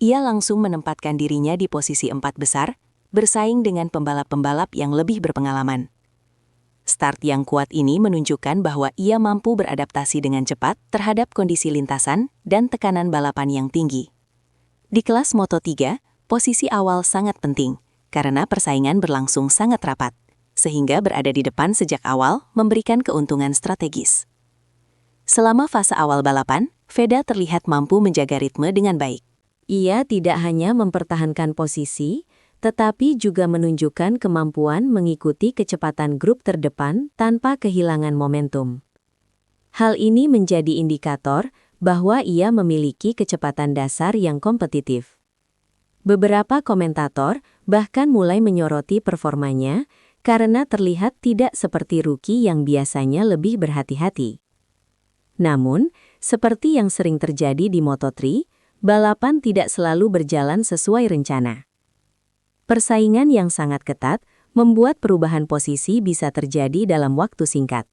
Ia langsung menempatkan dirinya di posisi 4 besar, bersaing dengan pembalap-pembalap yang lebih berpengalaman. Start yang kuat ini menunjukkan bahwa ia mampu beradaptasi dengan cepat terhadap kondisi lintasan dan tekanan balapan yang tinggi. Di kelas Moto3, posisi awal sangat penting, karena persaingan berlangsung sangat rapat, sehingga berada di depan sejak awal memberikan keuntungan strategis. Selama fase awal balapan, Veda terlihat mampu menjaga ritme dengan baik. Ia tidak hanya mempertahankan posisi, tetapi juga menunjukkan kemampuan mengikuti kecepatan grup terdepan tanpa kehilangan momentum. Hal ini menjadi indikator bahwa ia memiliki kecepatan dasar yang kompetitif. Beberapa komentator bahkan mulai menyoroti performanya karena terlihat tidak seperti rookie yang biasanya lebih berhati-hati. Namun, seperti yang sering terjadi di Moto3, balapan tidak selalu berjalan sesuai rencana. Persaingan yang sangat ketat membuat perubahan posisi bisa terjadi dalam waktu singkat.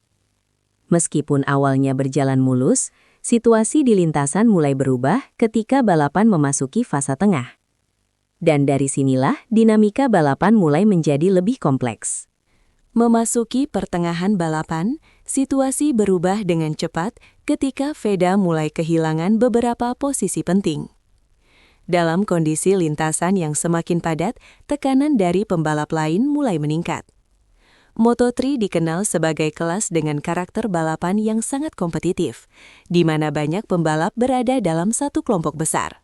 Meskipun awalnya berjalan mulus, situasi di lintasan mulai berubah ketika balapan memasuki fase tengah. Dan dari sinilah dinamika balapan mulai menjadi lebih kompleks. Memasuki pertengahan balapan, situasi berubah dengan cepat ketika Veda mulai kehilangan beberapa posisi penting. Dalam kondisi lintasan yang semakin padat, tekanan dari pembalap lain mulai meningkat. Moto3 dikenal sebagai kelas dengan karakter balapan yang sangat kompetitif, di mana banyak pembalap berada dalam satu kelompok besar.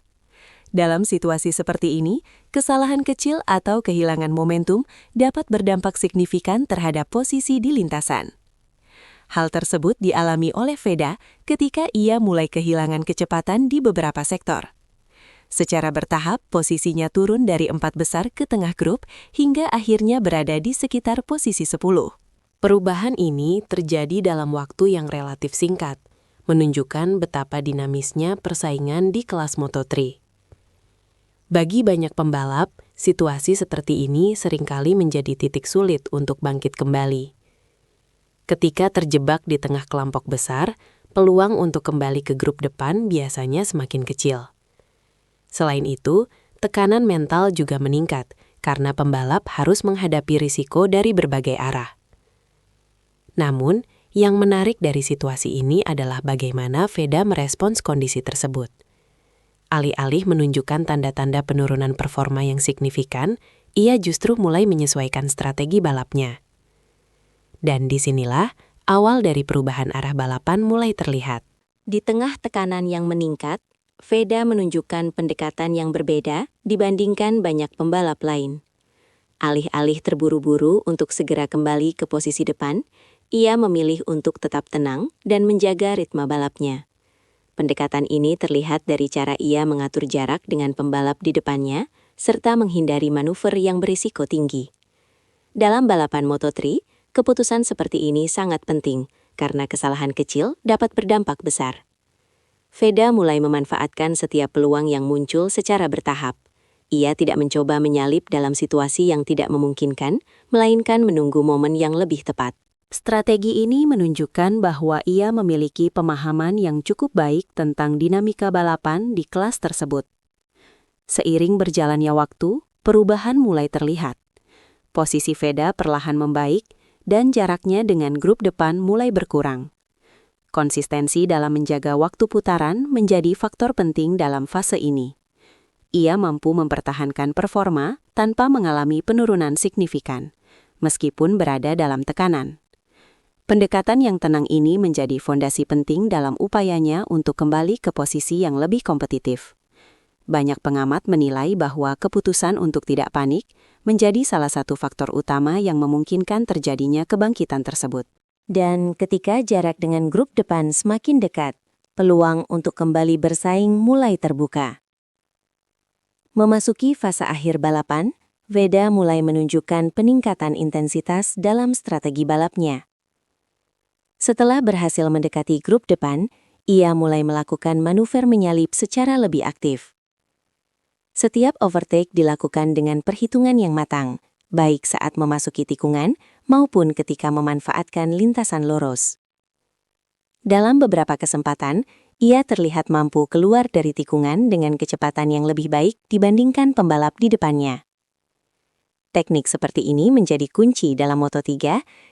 Dalam situasi seperti ini, kesalahan kecil atau kehilangan momentum dapat berdampak signifikan terhadap posisi di lintasan. Hal tersebut dialami oleh Veda ketika ia mulai kehilangan kecepatan di beberapa sektor. Secara bertahap, posisinya turun dari 4 besar ke tengah grup hingga akhirnya berada di sekitar posisi 10. Perubahan ini terjadi dalam waktu yang relatif singkat, menunjukkan betapa dinamisnya persaingan di kelas Moto3. Bagi banyak pembalap, situasi seperti ini seringkali menjadi titik sulit untuk bangkit kembali. Ketika terjebak di tengah kelompok besar, peluang untuk kembali ke grup depan biasanya semakin kecil. Selain itu, tekanan mental juga meningkat karena pembalap harus menghadapi risiko dari berbagai arah. Namun, yang menarik dari situasi ini adalah bagaimana Veda merespons kondisi tersebut. Alih-alih menunjukkan tanda-tanda penurunan performa yang signifikan, ia justru mulai menyesuaikan strategi balapnya. Dan disinilah awal dari perubahan arah balapan mulai terlihat. Di tengah tekanan yang meningkat, Veda menunjukkan pendekatan yang berbeda dibandingkan banyak pembalap lain. Alih-alih terburu-buru untuk segera kembali ke posisi depan, ia memilih untuk tetap tenang dan menjaga ritme balapnya. Pendekatan ini terlihat dari cara ia mengatur jarak dengan pembalap di depannya, serta menghindari manuver yang berisiko tinggi. Dalam balapan Moto3, keputusan seperti ini sangat penting, karena kesalahan kecil dapat berdampak besar. Veda mulai memanfaatkan setiap peluang yang muncul secara bertahap. Ia tidak mencoba menyalip dalam situasi yang tidak memungkinkan, melainkan menunggu momen yang lebih tepat. Strategi ini menunjukkan bahwa ia memiliki pemahaman yang cukup baik tentang dinamika balapan di kelas tersebut. Seiring berjalannya waktu, perubahan mulai terlihat. Posisi Veda perlahan membaik, dan jaraknya dengan grup depan mulai berkurang. Konsistensi dalam menjaga waktu putaran menjadi faktor penting dalam fase ini. Ia mampu mempertahankan performa tanpa mengalami penurunan signifikan, meskipun berada dalam tekanan. Pendekatan yang tenang ini menjadi fondasi penting dalam upayanya untuk kembali ke posisi yang lebih kompetitif. Banyak pengamat menilai bahwa keputusan untuk tidak panik menjadi salah satu faktor utama yang memungkinkan terjadinya kebangkitan tersebut. Dan ketika jarak dengan grup depan semakin dekat, peluang untuk kembali bersaing mulai terbuka. Memasuki fase akhir balapan, Veda mulai menunjukkan peningkatan intensitas dalam strategi balapnya. Setelah berhasil mendekati grup depan, ia mulai melakukan manuver menyalip secara lebih aktif. Setiap overtake dilakukan dengan perhitungan yang matang, baik saat memasuki tikungan maupun ketika memanfaatkan lintasan lurus. Dalam beberapa kesempatan, ia terlihat mampu keluar dari tikungan dengan kecepatan yang lebih baik dibandingkan pembalap di depannya. Teknik seperti ini menjadi kunci dalam Moto3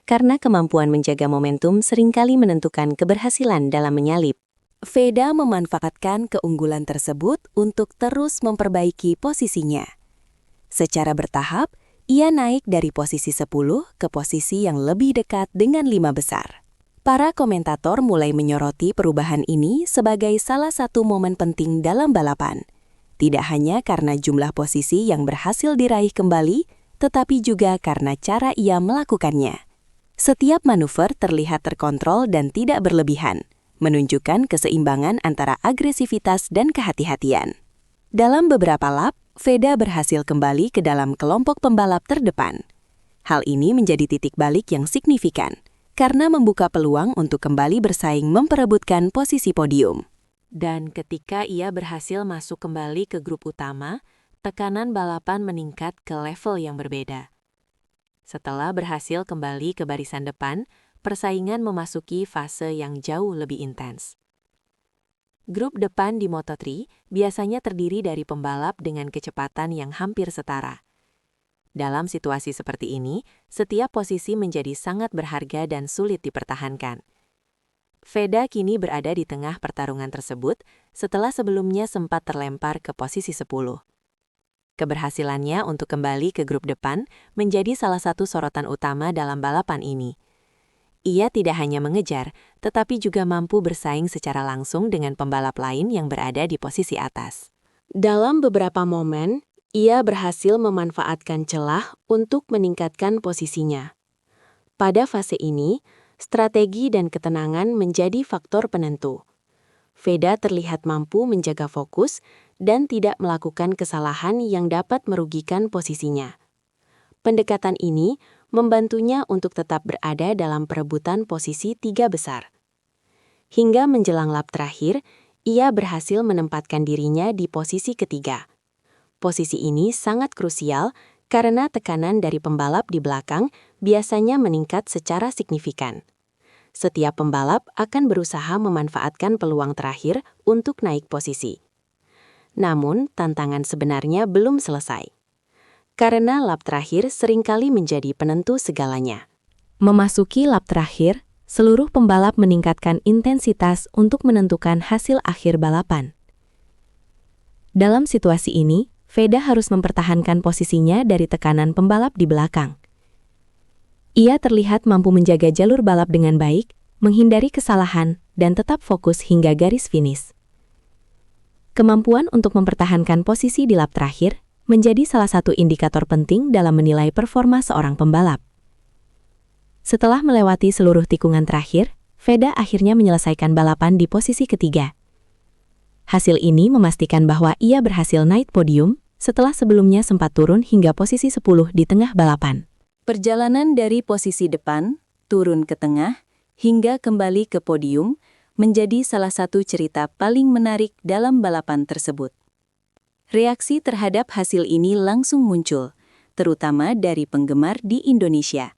karena kemampuan menjaga momentum seringkali menentukan keberhasilan dalam menyalip. Veda memanfaatkan keunggulan tersebut untuk terus memperbaiki posisinya. Secara bertahap, ia naik dari posisi 10 ke posisi yang lebih dekat dengan 5 besar. Para komentator mulai menyoroti perubahan ini sebagai salah satu momen penting dalam balapan. Tidak hanya karena jumlah posisi yang berhasil diraih kembali, tetapi juga karena cara ia melakukannya. Setiap manuver terlihat terkontrol dan tidak berlebihan, menunjukkan keseimbangan antara agresivitas dan kehati-hatian. Dalam beberapa lap, Veda berhasil kembali ke dalam kelompok pembalap terdepan. Hal ini menjadi titik balik yang signifikan, karena membuka peluang untuk kembali bersaing memperebutkan posisi podium. Dan ketika ia berhasil masuk kembali ke grup utama, tekanan balapan meningkat ke level yang berbeda. Setelah berhasil kembali ke barisan depan, persaingan memasuki fase yang jauh lebih intens. Grup depan di Moto3 biasanya terdiri dari pembalap dengan kecepatan yang hampir setara. Dalam situasi seperti ini, setiap posisi menjadi sangat berharga dan sulit dipertahankan. Veda kini berada di tengah pertarungan tersebut setelah sebelumnya sempat terlempar ke posisi 10. Keberhasilannya untuk kembali ke grup depan menjadi salah satu sorotan utama dalam balapan ini. Ia tidak hanya mengejar, tetapi juga mampu bersaing secara langsung dengan pembalap lain yang berada di posisi atas. Dalam beberapa momen, ia berhasil memanfaatkan celah untuk meningkatkan posisinya. Pada fase ini, strategi dan ketenangan menjadi faktor penentu. Veda terlihat mampu menjaga fokus dan tidak melakukan kesalahan yang dapat merugikan posisinya. Pendekatan ini membantunya untuk tetap berada dalam perebutan posisi 3 besar. Hingga menjelang lap terakhir, ia berhasil menempatkan dirinya di posisi ketiga. Posisi ini sangat krusial karena tekanan dari pembalap di belakang biasanya meningkat secara signifikan. Setiap pembalap akan berusaha memanfaatkan peluang terakhir untuk naik posisi. Namun, tantangan sebenarnya belum selesai. Karena lap terakhir seringkali menjadi penentu segalanya. Memasuki lap terakhir, seluruh pembalap meningkatkan intensitas untuk menentukan hasil akhir balapan. Dalam situasi ini, Veda harus mempertahankan posisinya dari tekanan pembalap di belakang. Ia terlihat mampu menjaga jalur balap dengan baik, menghindari kesalahan, dan tetap fokus hingga garis finish. Kemampuan untuk mempertahankan posisi di lap terakhir menjadi salah satu indikator penting dalam menilai performa seorang pembalap. Setelah melewati seluruh tikungan terakhir, Veda akhirnya menyelesaikan balapan di posisi ketiga. Hasil ini memastikan bahwa ia berhasil naik podium setelah sebelumnya sempat turun hingga posisi 10 di tengah balapan. Perjalanan dari posisi depan, turun ke tengah, hingga kembali ke podium menjadi salah satu cerita paling menarik dalam balapan tersebut. Reaksi terhadap hasil ini langsung muncul, terutama dari penggemar di Indonesia.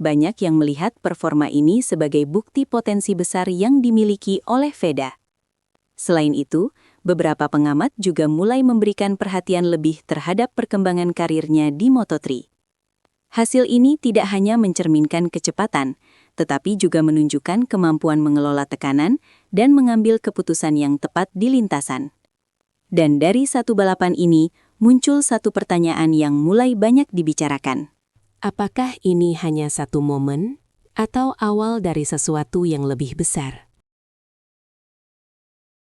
Banyak yang melihat performa ini sebagai bukti potensi besar yang dimiliki oleh Veda. Selain itu, beberapa pengamat juga mulai memberikan perhatian lebih terhadap perkembangan karirnya di Moto3. Hasil ini tidak hanya mencerminkan kecepatan, tetapi juga menunjukkan kemampuan mengelola tekanan dan mengambil keputusan yang tepat di lintasan. Dan dari satu balapan ini, muncul satu pertanyaan yang mulai banyak dibicarakan. Apakah ini hanya satu momen atau awal dari sesuatu yang lebih besar?